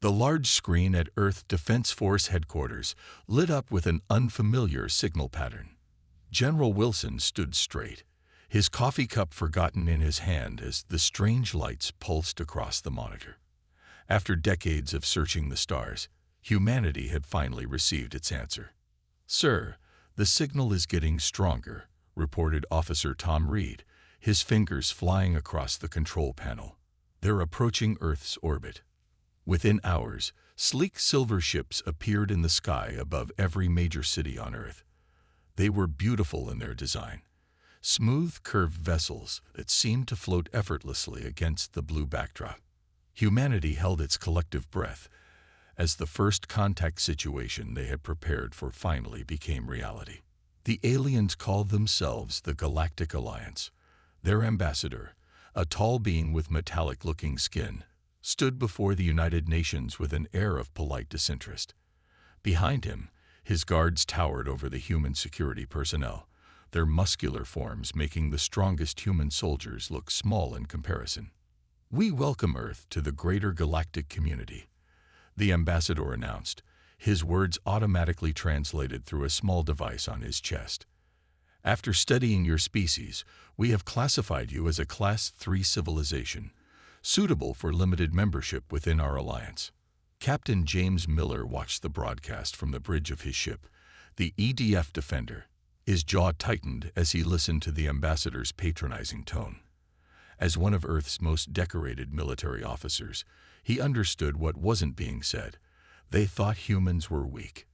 The large screen at Earth Defense Force headquarters lit up with an unfamiliar signal pattern. General Wilson stood straight, his coffee cup forgotten in his hand as the strange lights pulsed across the monitor. After decades of searching the stars, humanity had finally received its answer. "Sir, the signal is getting stronger," reported Officer Tom Reed, his fingers flying across the control panel. "They're approaching Earth's orbit." Within hours, sleek silver ships appeared in the sky above every major city on Earth. They were beautiful in their design, smooth, curved vessels that seemed to float effortlessly against the blue backdrop. Humanity held its collective breath as the first contact situation they had prepared for finally became reality. The aliens called themselves the Galactic Alliance. Their ambassador, a tall being with metallic-looking skin, stood before the United Nations with an air of polite disinterest. Behind him, his guards towered over the human security personnel, their muscular forms making the strongest human soldiers look small in comparison. "We welcome Earth to the greater galactic community," the ambassador announced, his words automatically translated through a small device on his chest. "After studying your species, we have classified you as a Class 3 civilization, suitable for limited membership within our alliance." Captain James Miller watched the broadcast from the bridge of his ship, the EDF Defender, his jaw tightened as he listened to the ambassador's patronizing tone. As one of Earth's most decorated military officers, he understood what wasn't being said. They thought humans were weak.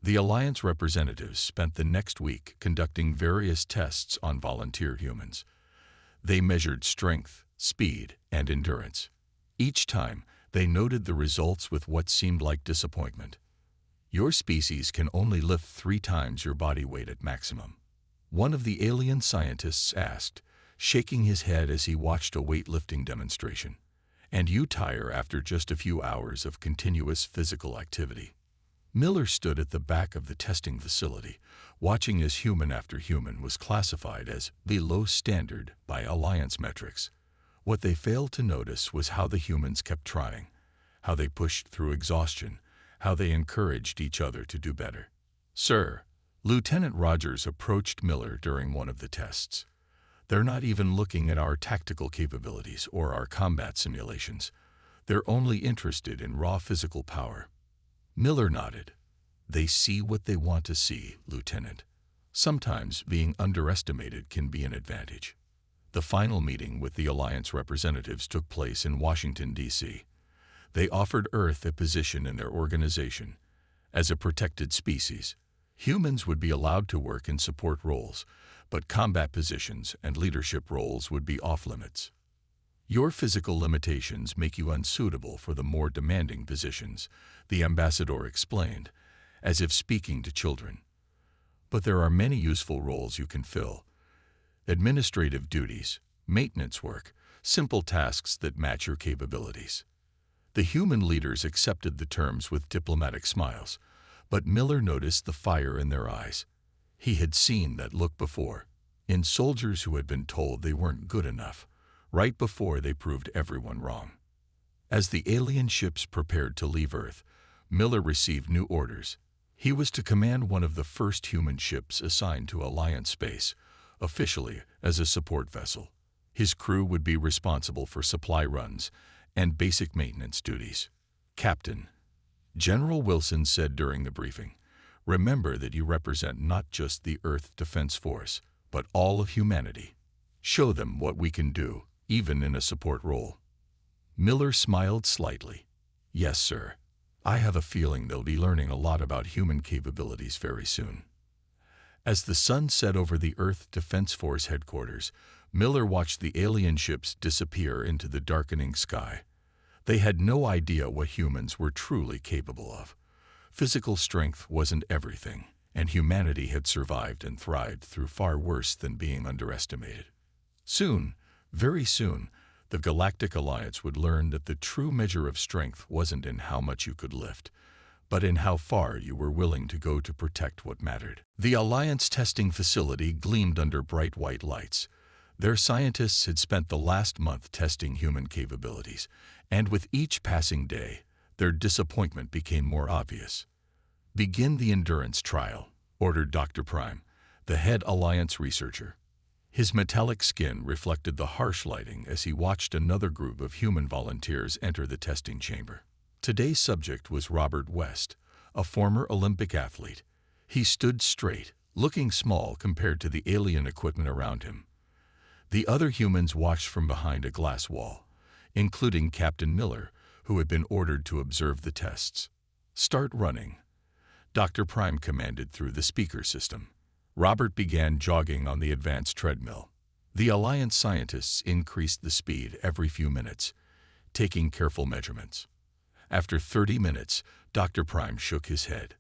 The Alliance representatives spent the next week conducting various tests on volunteer humans. They measured strength, speed, and endurance. Each time, they noted the results with what seemed like disappointment. "Your species can only lift 3 times your body weight at maximum," one of the alien scientists asked, shaking his head as he watched a weightlifting demonstration. "And you tire after just a few hours of continuous physical activity." Miller stood at the back of the testing facility, watching as human after human was classified as below standard by Alliance metrics. What they failed to notice was how the humans kept trying, how they pushed through exhaustion, how they encouraged each other to do better. "Sir," Lieutenant Rogers approached Miller during one of the tests. "They're not even looking at our tactical capabilities or our combat simulations. They're only interested in raw physical power." Miller nodded. "They see what they want to see, Lieutenant. Sometimes being underestimated can be an advantage." The final meeting with the Alliance representatives took place in Washington, D.C. They offered Earth a position in their organization. As a protected species, humans would be allowed to work in support roles, but combat positions and leadership roles would be off-limits. "Your physical limitations make you unsuitable for the more demanding positions," the ambassador explained, as if speaking to children. "But there are many useful roles you can fill. Administrative duties, maintenance work, simple tasks that match your capabilities." The human leaders accepted the terms with diplomatic smiles, but Miller noticed the fire in their eyes. He had seen that look before, in soldiers who had been told they weren't good enough, right before they proved everyone wrong. As the alien ships prepared to leave Earth, Miller received new orders. He was to command one of the first human ships assigned to Alliance space, officially as a support vessel. His crew would be responsible for supply runs and basic maintenance duties. "Captain," General Wilson said during the briefing, "remember that you represent not just the Earth Defense Force, but all of humanity. Show them what we can do, even in a support role." Miller smiled slightly. "Yes, sir. I have a feeling they'll be learning a lot about human capabilities very soon." As the sun set over the Earth Defense Force headquarters, Miller watched the alien ships disappear into the darkening sky. They had no idea what humans were truly capable of. Physical strength wasn't everything, and humanity had survived and thrived through far worse than being underestimated. Soon, very soon, the Galactic Alliance would learn that the true measure of strength wasn't in how much you could lift, but in how far you were willing to go to protect what mattered. The Alliance testing facility gleamed under bright white lights. Their scientists had spent the last month testing human capabilities, and with each passing day, Their disappointment became more obvious. "Begin the endurance trial," ordered Dr. Prime, the head Alliance researcher. His metallic skin reflected the harsh lighting as he watched another group of human volunteers enter the testing chamber. Today's subject was Robert West, a former Olympic athlete. He stood straight, looking small compared to the alien equipment around him. The other humans watched from behind a glass wall, including Captain Miller, who had been ordered to observe the tests. "Start running," Dr. Prime commanded through the speaker system. Robert began jogging on the advanced treadmill. The Alliance scientists increased the speed every few minutes, taking careful measurements. After 30 minutes, Dr. Prime shook his head.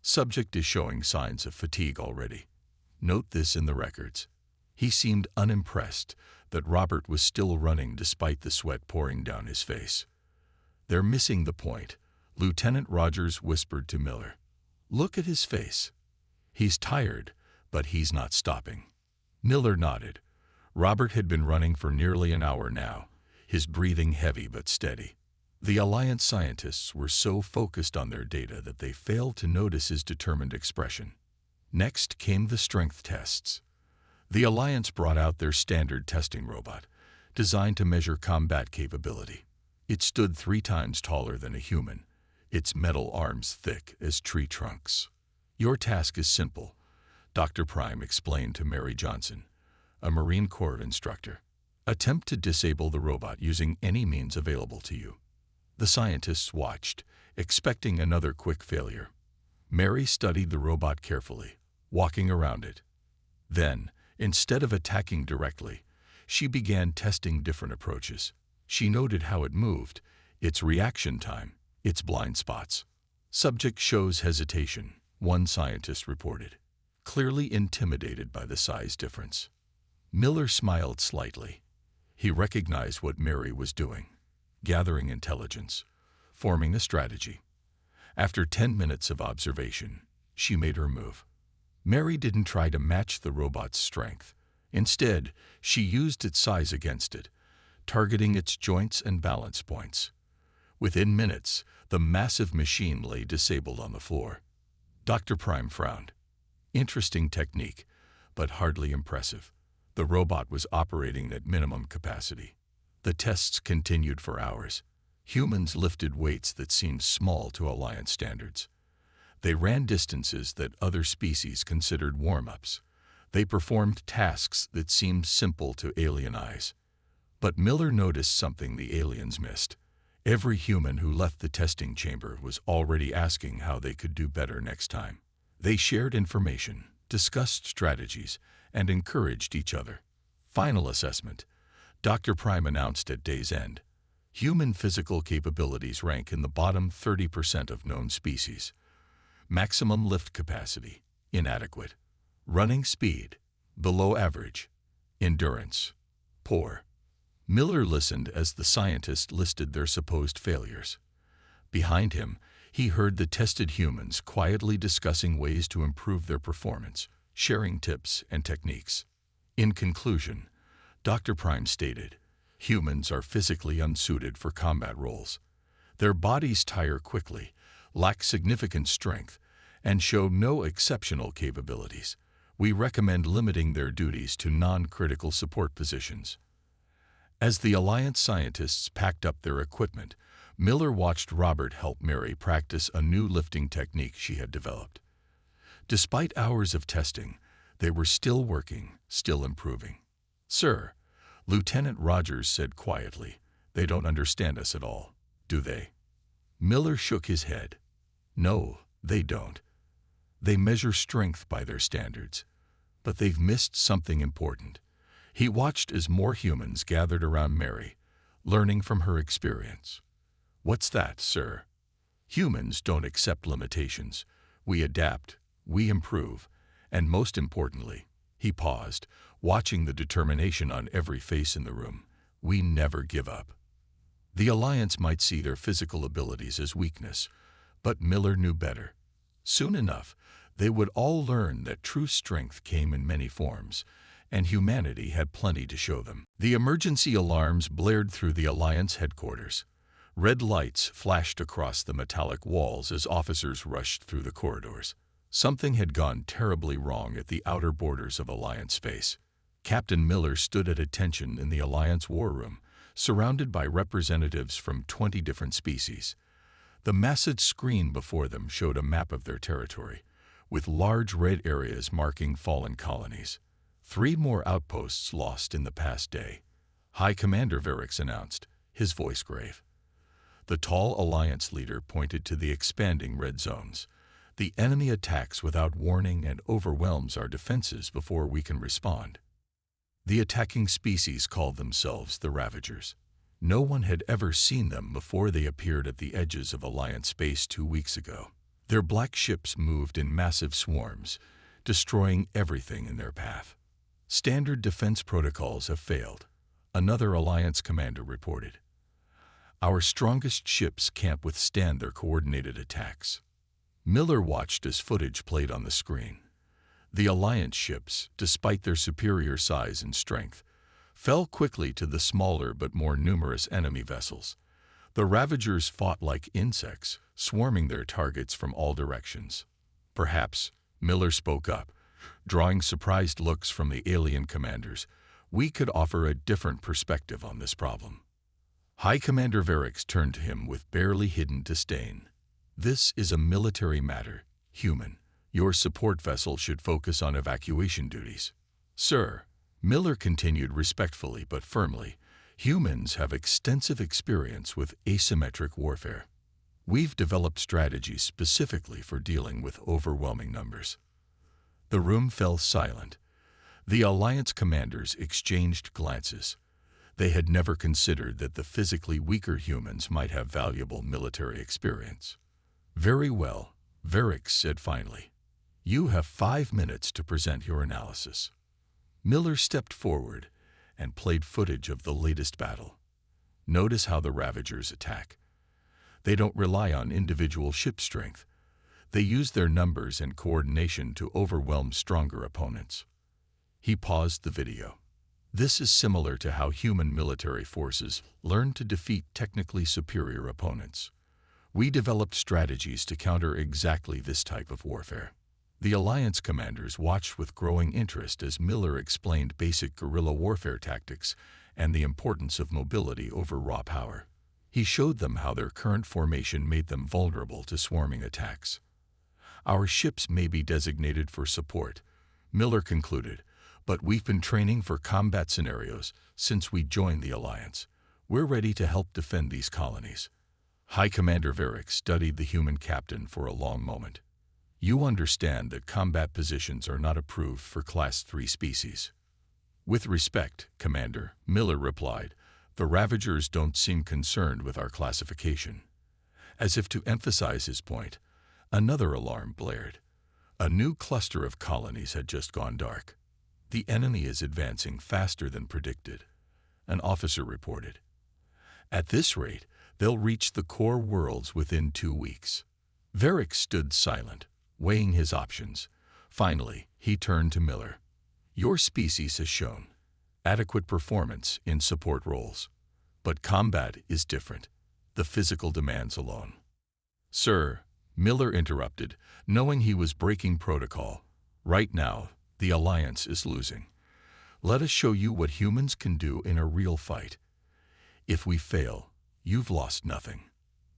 "Subject is showing signs of fatigue already. Note this in the records." He seemed unimpressed that Robert was still running despite the sweat pouring down his face. "They're missing the point," Lieutenant Rogers whispered to Miller. "Look at his face. He's tired, but he's not stopping." Miller nodded. Robert had been running for nearly an hour now, his breathing heavy but steady. The Alliance scientists were so focused on their data that they failed to notice his determined expression. Next came the strength tests. The Alliance brought out their standard testing robot, designed to measure combat capability. It stood 3 times taller than a human, its metal arms thick as tree trunks. "Your task is simple," Dr. Prime explained to Mary Johnson, a Marine Corps instructor. "Attempt to disable the robot using any means available to you." The scientists watched, expecting another quick failure. Mary studied the robot carefully, walking around it. Then, instead of attacking directly, she began testing different approaches. She noted how it moved, its reaction time, its blind spots. "Subject shows hesitation," one scientist reported, clearly intimidated by the size difference. Miller smiled slightly. He recognized what Mary was doing, gathering intelligence, forming a strategy. After 10 minutes of observation, she made her move. Mary didn't try to match the robot's strength. Instead, she used its size against it, targeting its joints and balance points. Within minutes, the massive machine lay disabled on the floor. Dr. Prime frowned. Interesting technique, but hardly impressive. The robot was operating at minimum capacity. The tests continued for hours. Humans lifted weights that seemed small to Alliance standards. They ran distances that other species considered warm-ups. They performed tasks that seemed simple to alien eyes. But Miller noticed something the aliens missed. Every human who left the testing chamber was already asking how they could do better next time. They shared information, discussed strategies, and encouraged each other. Final assessment. Dr. Prime announced at day's end. Human physical capabilities rank in the bottom 30% of known species. Maximum lift capacity, inadequate. Running speed, below average. Endurance, poor. Miller listened as the scientists listed their supposed failures. Behind him, he heard the tested humans quietly discussing ways to improve their performance, sharing tips and techniques. In conclusion, Dr. Prime stated, humans are physically unsuited for combat roles. Their bodies tire quickly, lack significant strength, and show no exceptional capabilities. We recommend limiting their duties to non-critical support positions. As the Alliance scientists packed up their equipment, Miller watched Robert help Mary practice a new lifting technique she had developed. Despite hours of testing, they were still working, still improving. "Sir," Lieutenant Rogers said quietly, "they don't understand us at all, do they?" Miller shook his head. "No, they don't. They measure strength by their standards, but they've missed something important." He watched as more humans gathered around Mary, learning from her experience. "What's that, sir?" "Humans don't accept limitations. We adapt, we improve, and most importantly," he paused, watching the determination on every face in the room, "we never give up." The Alliance might see their physical abilities as weakness, but Miller knew better. Soon enough, they would all learn that true strength came in many forms, and humanity had plenty to show them. The emergency alarms blared through the Alliance headquarters. Red lights flashed across the metallic walls as officers rushed through the corridors. Something had gone terribly wrong at the outer borders of Alliance space. Captain Miller stood at attention in the Alliance war room, surrounded by representatives from 20 different species. The massive screen before them showed a map of their territory, with large red areas marking fallen colonies. 3 more outposts lost in the past day. High Commander Verix announced, his voice grave. The tall Alliance leader pointed to the expanding red zones. The enemy attacks without warning and overwhelms our defenses before we can respond. The attacking species called themselves the Ravagers. No one had ever seen them before they appeared at the edges of Alliance space 2 weeks ago. Their black ships moved in massive swarms, destroying everything in their path. Standard defense protocols have failed, another Alliance commander reported. Our strongest ships can't withstand their coordinated attacks. Miller watched as footage played on the screen. The Alliance ships, despite their superior size and strength, fell quickly to the smaller but more numerous enemy vessels. The Ravagers fought like insects, swarming their targets from all directions. Perhaps, Miller spoke up, drawing surprised looks from the alien commanders, we could offer a different perspective on this problem. High Commander Verix turned to him with barely hidden disdain. This is a military matter, human. Your support vessel should focus on evacuation duties. Sir, Miller continued respectfully but firmly, humans have extensive experience with asymmetric warfare. We've developed strategies specifically for dealing with overwhelming numbers. The room fell silent. The Alliance commanders exchanged glances. They had never considered that the physically weaker humans might have valuable military experience. Very well, Verix said finally. You have 5 minutes to present your analysis. Miller stepped forward and played footage of the latest battle. Notice how the Ravagers attack. They don't rely on individual ship strength. They use their numbers and coordination to overwhelm stronger opponents. He paused the video. This is similar to how human military forces learn to defeat technically superior opponents. We developed strategies to counter exactly this type of warfare. The Alliance commanders watched with growing interest as Miller explained basic guerrilla warfare tactics and the importance of mobility over raw power. He showed them how their current formation made them vulnerable to swarming attacks. Our ships may be designated for support, Miller concluded, but we've been training for combat scenarios since we joined the Alliance. We're ready to help defend these colonies. High Commander Verix studied the human captain for a long moment. You understand that combat positions are not approved for Class 3 species. With respect, Commander, Miller replied, the Ravagers don't seem concerned with our classification. As if to emphasize his point, another alarm blared. A new cluster of colonies had just gone dark. The enemy is advancing faster than predicted, an officer reported. At this rate, they'll reach the core worlds within 2 weeks. Verix stood silent, weighing his options. Finally, he turned to Miller. Your species has shown adequate performance in support roles. But combat is different, the physical demands alone. Sir, Miller interrupted, knowing he was breaking protocol. Right now, the Alliance is losing. Let us show you what humans can do in a real fight. If we fail, you've lost nothing.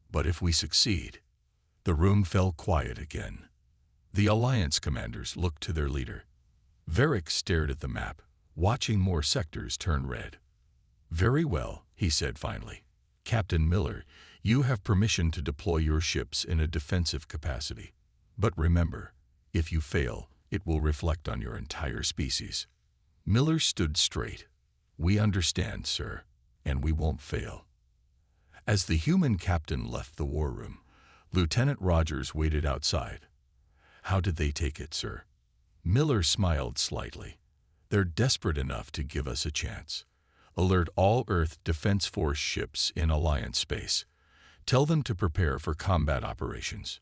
But if we succeed, the room fell quiet again. The Alliance commanders looked to their leader. Verix stared at the map, watching more sectors turn red. Very well, he said finally. Captain Miller, you have permission to deploy your ships in a defensive capacity. But remember, if you fail, it will reflect on your entire species. Miller stood straight. We understand, sir, and we won't fail. As the human captain left the war room, Lieutenant Rogers waited outside. How did they take it, sir? Miller smiled slightly. They're desperate enough to give us a chance. Alert all Earth Defense Force ships in Alliance space. Tell them to prepare for combat operations.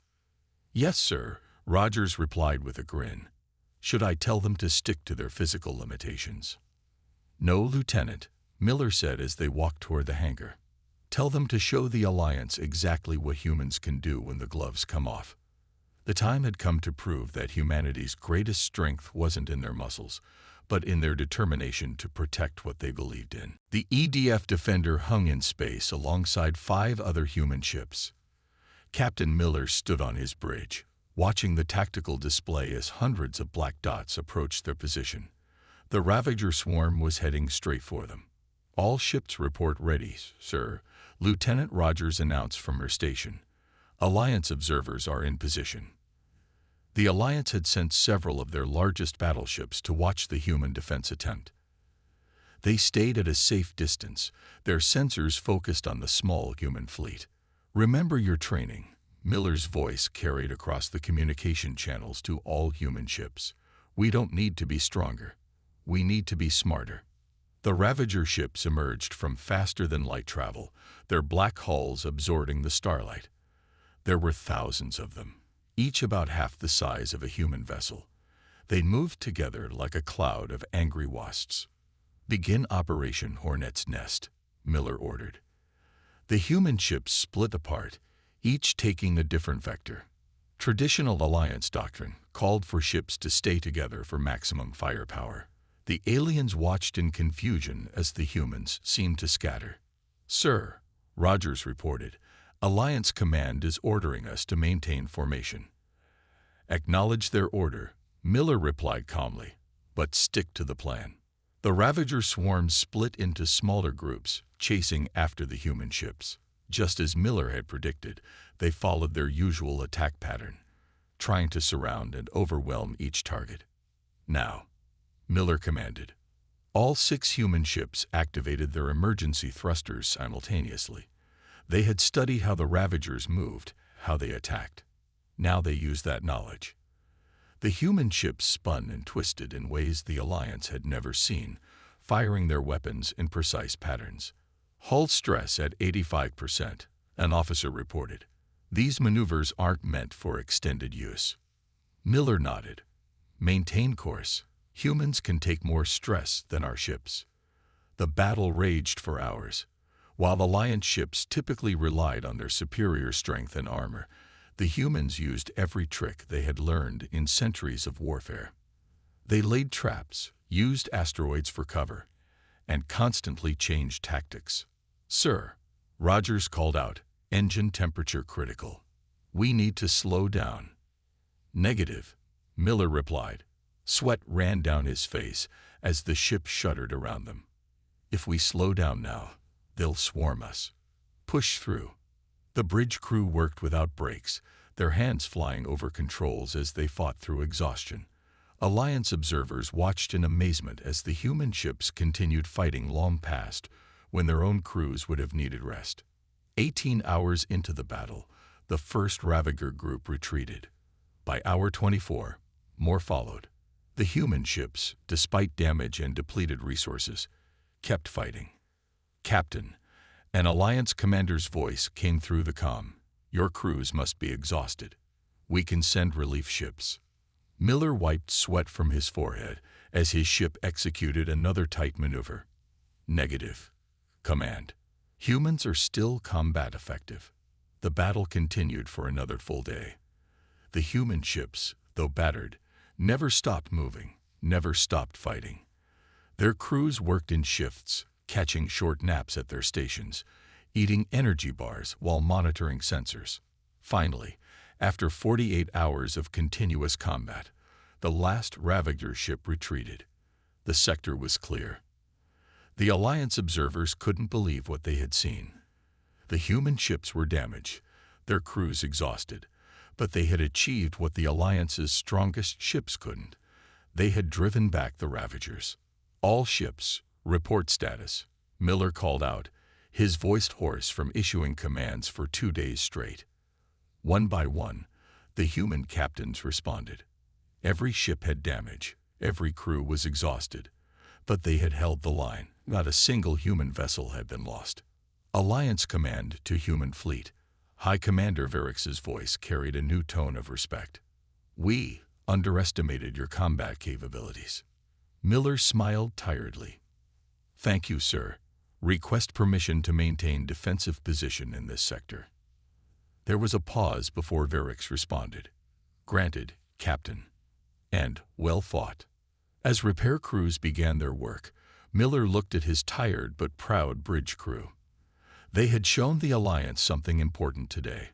Yes, sir, Rogers replied with a grin. Should I tell them to stick to their physical limitations? No, Lieutenant, Miller said as they walked toward the hangar. Tell them to show the Alliance exactly what humans can do when the gloves come off. The time had come to prove that humanity's greatest strength wasn't in their muscles, but in their determination to protect what they believed in. The EDF Defender hung in space alongside 5 other human ships. Captain Miller stood on his bridge, watching the tactical display as hundreds of black dots approached their position. The Ravager swarm was heading straight for them. "All ships report ready, sir," Lieutenant Rogers announced from her station. "Alliance observers are in position." The Alliance had sent several of their largest battleships to watch the human defense attempt. They stayed at a safe distance, their sensors focused on the small human fleet. "Remember your training," Miller's voice carried across the communication channels to all human ships. "We don't need to be stronger. We need to be smarter." The Ravager ships emerged from faster-than-light travel, their black hulls absorbing the starlight. There were thousands of them, each about half the size of a human vessel. They moved together like a cloud of angry wasps. "Begin Operation Hornet's Nest," Miller ordered. The human ships split apart, each taking a different vector. Traditional Alliance doctrine called for ships to stay together for maximum firepower. The aliens watched in confusion as the humans seemed to scatter. "Sir," Rogers reported, "Alliance Command is ordering us to maintain formation." "Acknowledge their order," Miller replied calmly, "but stick to the plan." The Ravager swarm split into smaller groups, chasing after the human ships. Just as Miller had predicted, they followed their usual attack pattern, trying to surround and overwhelm each target. "Now," Miller commanded. All 6 human ships activated their emergency thrusters simultaneously. They had studied how the Ravagers moved, how they attacked. Now they used that knowledge. The human ships spun and twisted in ways the Alliance had never seen, firing their weapons in precise patterns. "Hull stress at 85%, an officer reported. "These maneuvers aren't meant for extended use." Miller nodded. "Maintain course. Humans can take more stress than our ships." The battle raged for hours. While Alliance ships typically relied on their superior strength and armor, the humans used every trick they had learned in centuries of warfare. They laid traps, used asteroids for cover, and constantly changed tactics. "Sir," Rogers called out, "engine temperature critical. We need to slow down." "Negative," Miller replied. Sweat ran down his face as the ship shuddered around them. "If we slow down now, they'll swarm us. Push through." The bridge crew worked without breaks, their hands flying over controls as they fought through exhaustion. Alliance observers watched in amazement as the human ships continued fighting long past when their own crews would have needed rest. 18 hours into the battle, the first Ravager group retreated. By hour 24, more followed. The human ships, despite damage and depleted resources, kept fighting. "Captain," an Alliance commander's voice came through the comm, "your crews must be exhausted. We can send relief ships." Miller wiped sweat from his forehead as his ship executed another tight maneuver. "Negative, Command. Humans are still combat effective." The battle continued for another full day. The human ships, though battered, never stopped moving, never stopped fighting. Their crews worked in shifts, catching short naps at their stations, eating energy bars while monitoring sensors. Finally, after 48 hours of continuous combat, the last Ravager ship retreated. The sector was clear. The Alliance observers couldn't believe what they had seen. The human ships were damaged, their crews exhausted, but they had achieved what the Alliance's strongest ships couldn't. They had driven back the Ravagers. "All ships, report status," Miller called out, his voice hoarse from issuing commands for 2 days straight. One by one, the human captains responded. Every ship had damage, every crew was exhausted, but they had held the line. Not a single human vessel had been lost. "Alliance Command to Human Fleet," High Commander Varix's voice carried a new tone of respect. "We underestimated your combat capabilities." Miller smiled tiredly. "Thank you, sir." request permission to maintain defensive position in this sector. There was a pause before Varix responded. Granted, Captain. And well fought. As repair crews began their work, Miller looked at his tired but proud bridge crew. They had shown the Alliance something important today.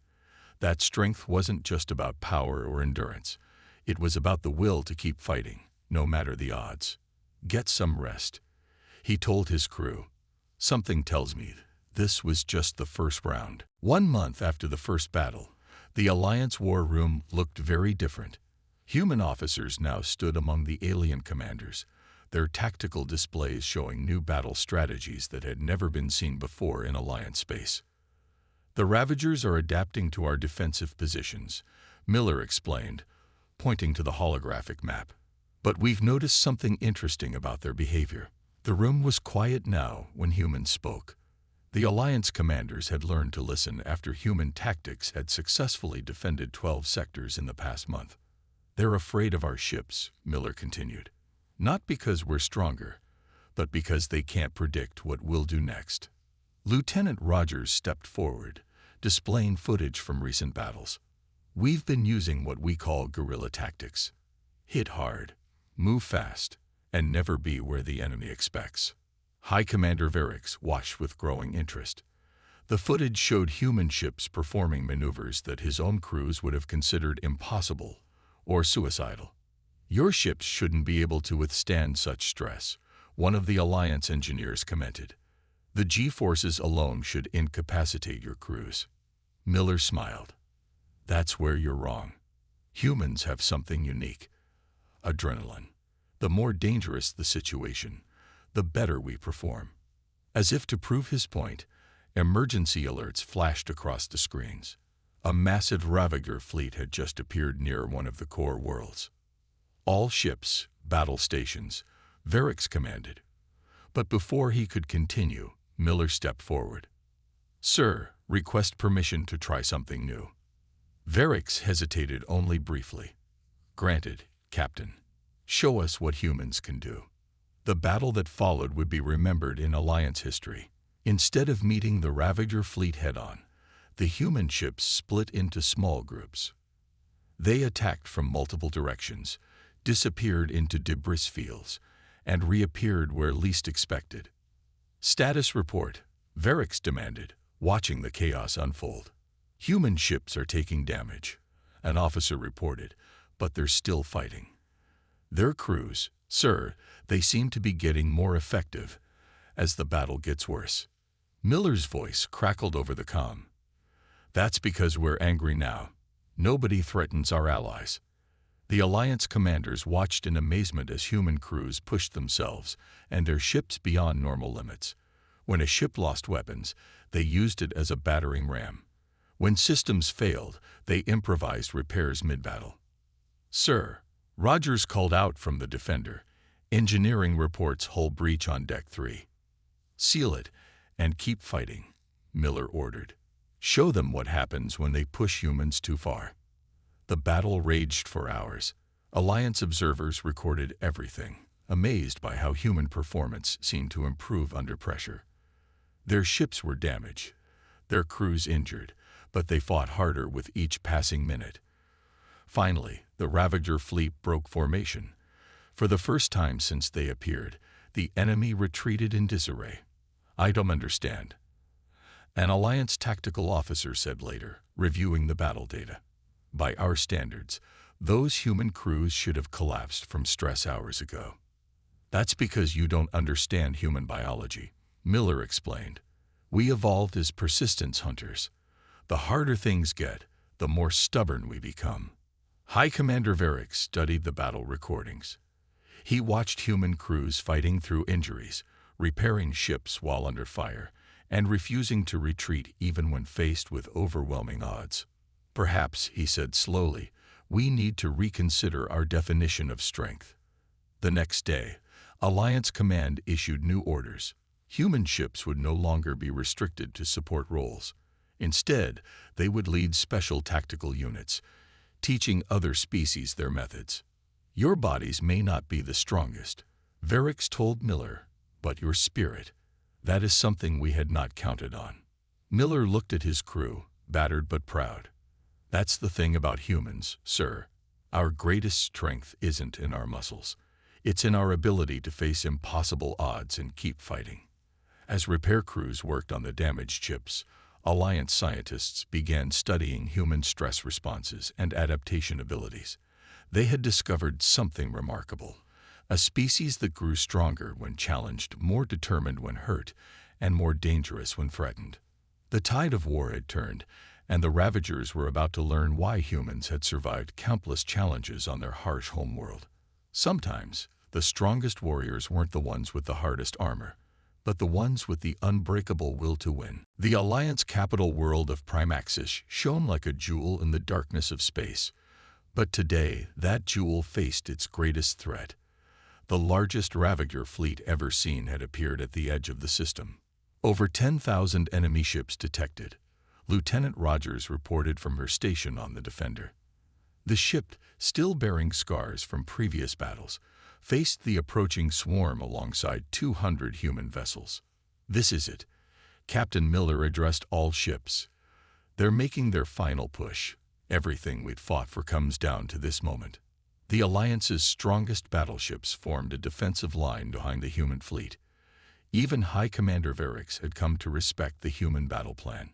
That strength wasn't just about power or endurance. It was about the will to keep fighting, no matter the odds. Get some rest, he told his crew. Something tells me this was just the first round. 1 month after the first battle, the Alliance war room looked very different. Human officers now stood among the alien commanders, their tactical displays showing new battle strategies that had never been seen before in Alliance space. The Ravagers are adapting to our defensive positions, Miller explained, pointing to the holographic map. But we've noticed something interesting about their behavior. The room was quiet now when humans spoke. The Alliance commanders had learned to listen after human tactics had successfully defended 12 sectors in the past month. They're afraid of our ships, Miller continued. Not because we're stronger, but because they can't predict what we'll do next. Lieutenant Rogers stepped forward, displaying footage from recent battles. We've been using what we call guerrilla tactics. Hit hard, move fast, and never be where the enemy expects. High Commander Varix watched with growing interest. The footage showed human ships performing maneuvers that his own crews would have considered impossible or suicidal. Your ships shouldn't be able to withstand such stress, one of the Alliance engineers commented. The G-forces alone should incapacitate your crews. Miller smiled. That's where you're wrong. Humans have something unique. Adrenaline. The more dangerous the situation, the better we perform. As if to prove his point, emergency alerts flashed across the screens. A massive Ravager fleet had just appeared near one of the core worlds. All ships, battle stations, Varix commanded. But before he could continue, Miller stepped forward. Sir, request permission to try something new. Varix hesitated only briefly. Granted, Captain. Show us what humans can do. The battle that followed would be remembered in Alliance history. Instead of meeting the Ravager fleet head-on, the human ships split into small groups. They attacked from multiple directions, disappeared into debris fields, and reappeared where least expected. Status report, Varix demanded, watching the chaos unfold. Human ships are taking damage, an officer reported, but they're still fighting. Their crews, sir, they seem to be getting more effective as the battle gets worse. Miller's voice crackled over the comm. That's because we're angry now. Nobody threatens our allies. The Alliance commanders watched in amazement as human crews pushed themselves and their ships beyond normal limits. When a ship lost weapons, they used it as a battering ram. When systems failed, they improvised repairs mid-battle. Sir, Rogers called out from the Defender. Engineering reports hull breach on Deck 3. Seal it and keep fighting, Miller ordered. Show them what happens when they push humans too far. The battle raged for hours. Alliance observers recorded everything, amazed by how human performance seemed to improve under pressure. Their ships were damaged, their crews injured, but they fought harder with each passing minute. Finally, the Ravager fleet broke formation. For the first time since they appeared, the enemy retreated in disarray. I don't understand, an Alliance tactical officer said later, reviewing the battle data. By our standards, those human crews should have collapsed from stress hours ago. That's because you don't understand human biology, Miller explained. We evolved as persistence hunters. The harder things get, the more stubborn we become. High Commander Varix studied the battle recordings. He watched human crews fighting through injuries, repairing ships while under fire, and refusing to retreat even when faced with overwhelming odds. Perhaps, he said slowly, we need to reconsider our definition of strength. The next day, Alliance Command issued new orders. Human ships would no longer be restricted to support roles. Instead, they would lead special tactical units, teaching other species their methods. Your bodies may not be the strongest, Varix told Miller, but your spirit, That is something we had not counted on. Miller looked at his crew, battered but proud. That's the thing about humans, sir. Our greatest strength isn't in our muscles. It's in our ability to face impossible odds and keep fighting. As repair crews worked on the damaged ships, Alliance scientists began studying human stress responses and adaptation abilities. They had discovered something remarkable, a species that grew stronger when challenged, more determined when hurt, and more dangerous when threatened. The tide of war had turned, and the Ravagers were about to learn why humans had survived countless challenges on their harsh homeworld. Sometimes, the strongest warriors weren't the ones with the hardest armor, but the ones with the unbreakable will to win. The Alliance capital world of Primaxis shone like a jewel in the darkness of space. But today, that jewel faced its greatest threat. The largest Ravager fleet ever seen had appeared at the edge of the system. Over 10,000 enemy ships detected. Lieutenant Rogers reported from her station on the Defender. The ship, still bearing scars from previous battles, faced the approaching swarm alongside 200 human vessels. "This is it," Captain Miller addressed all ships. "They're making their final push. Everything we'd fought for comes down to this moment." The Alliance's strongest battleships formed a defensive line behind the human fleet. Even High Commander Varix had come to respect the human battle plan.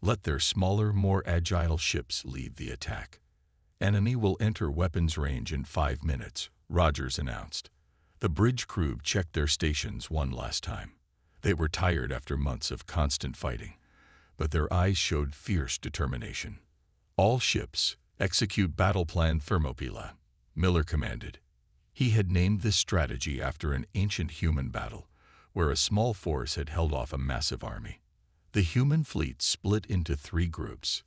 Let their smaller, more agile ships lead the attack. "Enemy will enter weapons range in 5 minutes, Rogers announced. The bridge crew checked their stations one last time. They were tired after months of constant fighting, but their eyes showed fierce determination. "All ships, execute battle plan Thermopylae," Miller commanded. He had named this strategy after an ancient human battle, where a small force had held off a massive army. The human fleet split into 3 groups.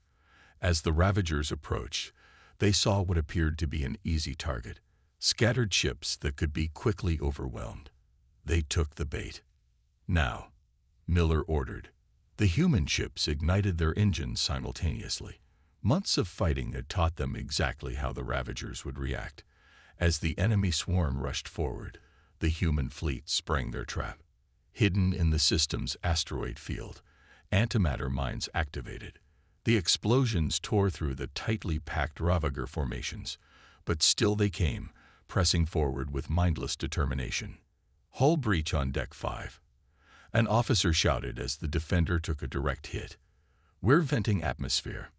As the Ravagers approached, they saw what appeared to be an easy target, scattered ships that could be quickly overwhelmed. They took the bait. "Now," Miller ordered. The human ships ignited their engines simultaneously. Months of fighting had taught them exactly how the Ravagers would react. As the enemy swarm rushed forward, the human fleet sprang their trap. Hidden in the system's asteroid field, antimatter mines activated. The explosions tore through the tightly packed Ravager formations, but still they came, pressing forward with mindless determination. "Hull breach on Deck 5. An officer shouted as the Defender took a direct hit. "We're venting atmosphere."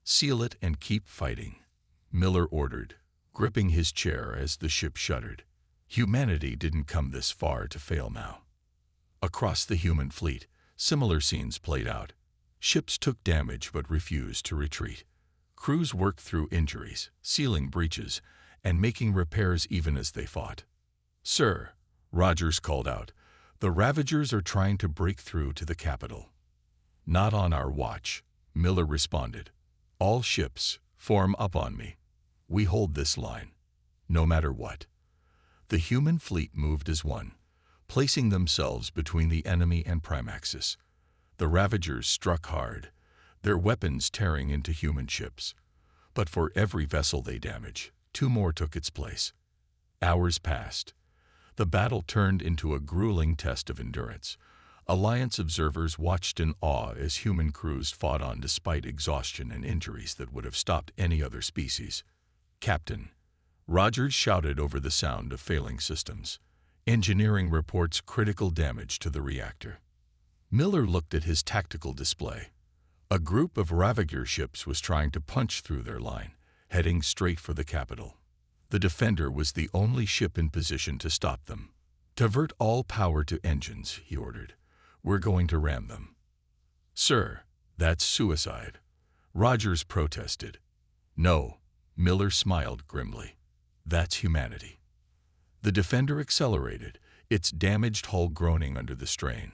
"Seal it and keep fighting," Miller ordered, gripping his chair as the ship shuddered. Humanity didn't come this far to fail now. Across the human fleet, similar scenes played out. Ships took damage but refused to retreat. Crews worked through injuries, sealing breaches, and making repairs even as they fought. "Sir," Rogers called out, "the Ravagers are trying to break through to the capital." "Not on our watch," Miller responded. "All ships, form up on me. We hold this line, no matter what." The human fleet moved as one, placing themselves between the enemy and Primaxis. The Ravagers struck hard, their weapons tearing into human ships. But for every vessel they damaged, 2 more took its place. Hours passed. The battle turned into a grueling test of endurance. Alliance observers watched in awe as human crews fought on despite exhaustion and injuries that would have stopped any other species. "Captain," Rogers shouted over the sound of failing systems. "Engineering reports critical damage to the reactor." Miller looked at his tactical display. A group of Ravager ships was trying to punch through their line, heading straight for the capital. The Defender was the only ship in position to stop them. "Divert all power to engines," he ordered. "We're going to ram them." "Sir, that's suicide," Rogers protested. "No," Miller smiled grimly. "That's humanity." The Defender accelerated, its damaged hull groaning under the strain.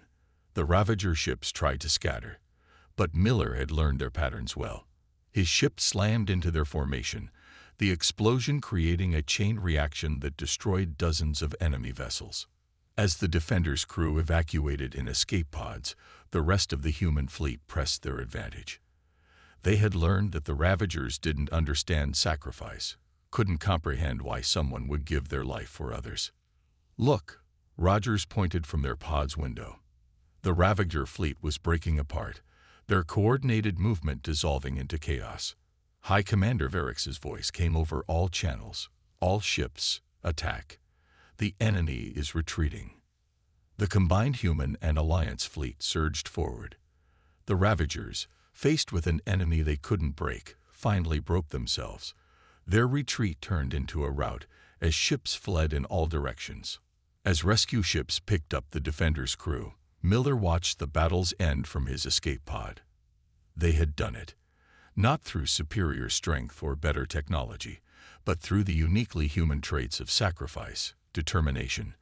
The Ravager ships tried to scatter, but Miller had learned their patterns well. His ship slammed into their formation, the explosion creating a chain reaction that destroyed dozens of enemy vessels. As the Defender's crew evacuated in escape pods, the rest of the human fleet pressed their advantage. They had learned that the Ravagers didn't understand sacrifice, couldn't comprehend why someone would give their life for others. "Look," Rogers pointed from their pod's window. The Ravager fleet was breaking apart, their coordinated movement dissolving into chaos. High Commander Varrix's voice came over all channels. All ships, attack. The enemy is retreating. The combined human and Alliance fleet surged forward. The Ravagers, faced with an enemy they couldn't break, finally broke themselves. Their retreat turned into a rout as ships fled in all directions. As rescue ships picked up the Defender's crew, Miller watched the battle's end from his escape pod. They had done it, not through superior strength or better technology, but through the uniquely human traits of sacrifice, determination,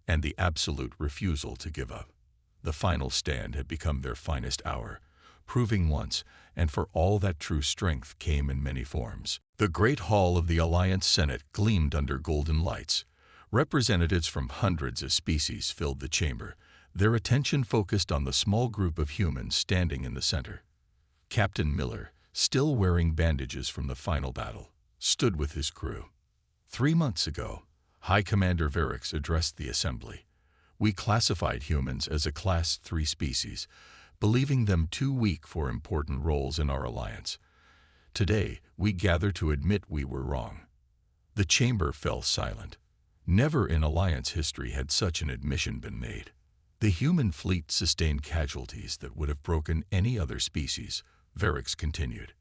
and the absolute refusal to give up. The final stand had become their finest hour, proving once and for all that true strength came in many forms. The great hall of the Alliance Senate gleamed under golden lights. Representatives from hundreds of species filled the chamber, their attention focused on the small group of humans standing in the center. Captain Miller, still wearing bandages from the final battle, stood with his crew. 3 months ago, High Commander Varrix addressed the assembly. We classified humans as a Class 3 species, believing them too weak for important roles in our alliance. Today, we gather to admit we were wrong. The chamber fell silent. Never in Alliance history had such an admission been made. The human fleet sustained casualties that would have broken any other species, Varrix continued.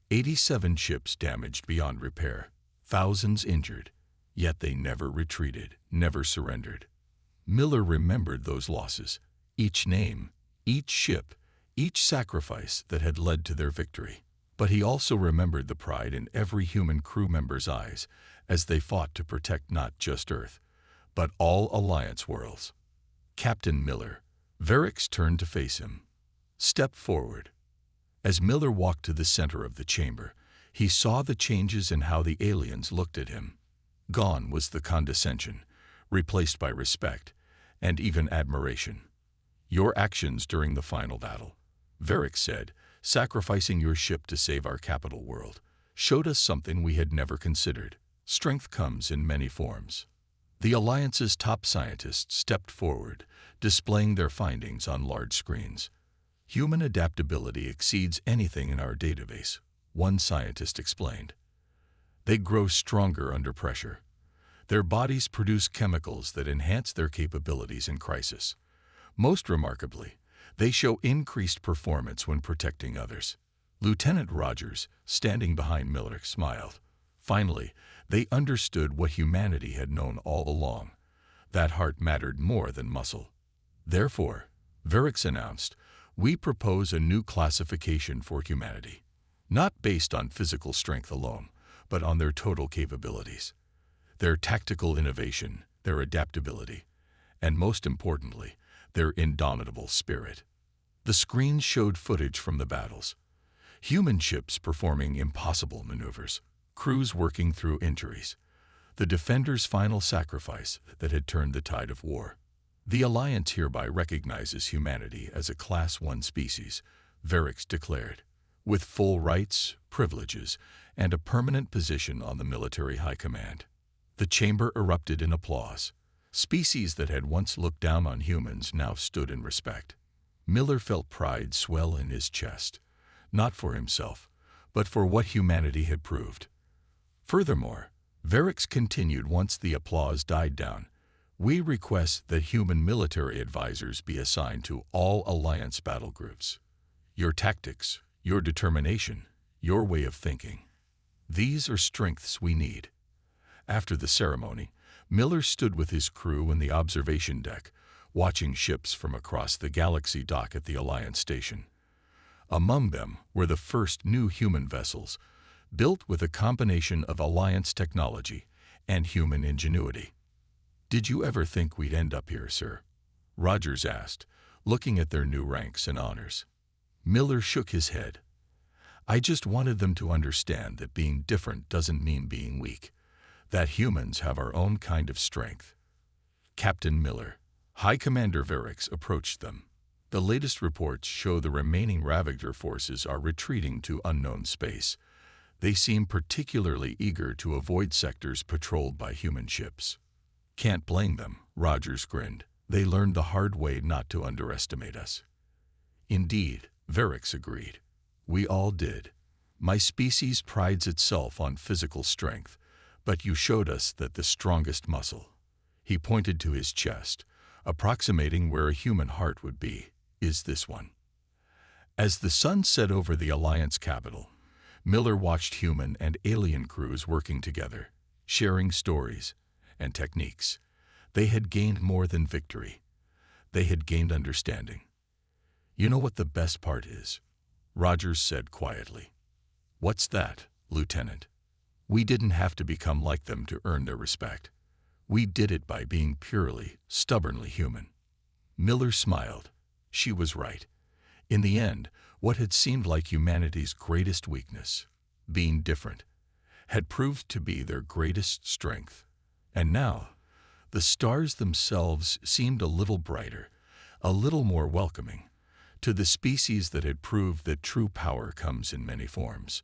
87 ships damaged beyond repair, thousands injured, yet they never retreated, never surrendered. Miller remembered those losses, each name, each ship, each sacrifice that had led to their victory. But he also remembered the pride in every human crew member's eyes as they fought to protect not just Earth, but all Alliance worlds. Captain Miller. Varrix turned to face him. Step forward. As Miller walked to the center of the chamber, he saw the changes in how the aliens looked at him. Gone was the condescension, replaced by respect, and even admiration. Your actions during the final battle, Varrix said, sacrificing your ship to save our capital world, showed us something we had never considered. Strength comes in many forms. The Alliance's top scientists stepped forward, displaying their findings on large screens. Human adaptability exceeds anything in our database, one scientist explained. They grow stronger under pressure. Their bodies produce chemicals that enhance their capabilities in crisis. Most remarkably, they show increased performance when protecting others. Lieutenant Rogers, standing behind Miller, smiled. Finally, they understood what humanity had known all along. That heart mattered more than muscle. Therefore, Varrix announced, we propose a new classification for humanity, not based on physical strength alone, but on their total capabilities, their tactical innovation, their adaptability, and most importantly, their indomitable spirit. The screens showed footage from the battles. Human ships performing impossible maneuvers, crews working through injuries, the Defender's final sacrifice that had turned the tide of war. The Alliance hereby recognizes humanity as a Class 1 species, Varrix declared, with full rights, privileges, and a permanent position on the military high command. The chamber erupted in applause. Species that had once looked down on humans now stood in respect. Miller felt pride swell in his chest, not for himself, but for what humanity had proved. Furthermore, Varrix continued once the applause died down, we request that human military advisors be assigned to all Alliance battle groups. Your tactics, your determination, your way of thinking. These are strengths we need. After the ceremony, Miller stood with his crew in the observation deck, watching ships from across the galaxy dock at the Alliance station. Among them were the first new human vessels, built with a combination of Alliance technology and human ingenuity. Did you ever think we'd end up here, sir? Rogers asked, looking at their new ranks and honors. Miller shook his head. I just wanted them to understand that being different doesn't mean being weak, that humans have our own kind of strength. Captain Miller, High Commander Varrix approached them. The latest reports show the remaining Ravager forces are retreating to unknown space. They seem particularly eager to avoid sectors patrolled by human ships. Can't blame them, Rogers grinned. They learned the hard way not to underestimate us. Indeed, Varix agreed. We all did. My species prides itself on physical strength, but you showed us that the strongest muscle. He pointed to his chest, approximating where a human heart would be, is this one. As the sun set over the Alliance capital, Miller watched human and alien crews working together, sharing stories and techniques. They had gained more than victory. They had gained understanding. You know what the best part is? Rogers said quietly. What's that, Lieutenant? We didn't have to become like them to earn their respect. We did it by being purely, stubbornly human. Miller smiled. She was right. In the end, what had seemed like humanity's greatest weakness, being different, had proved to be their greatest strength. And now, the stars themselves seemed a little brighter, a little more welcoming, to the species that had proved that true power comes in many forms.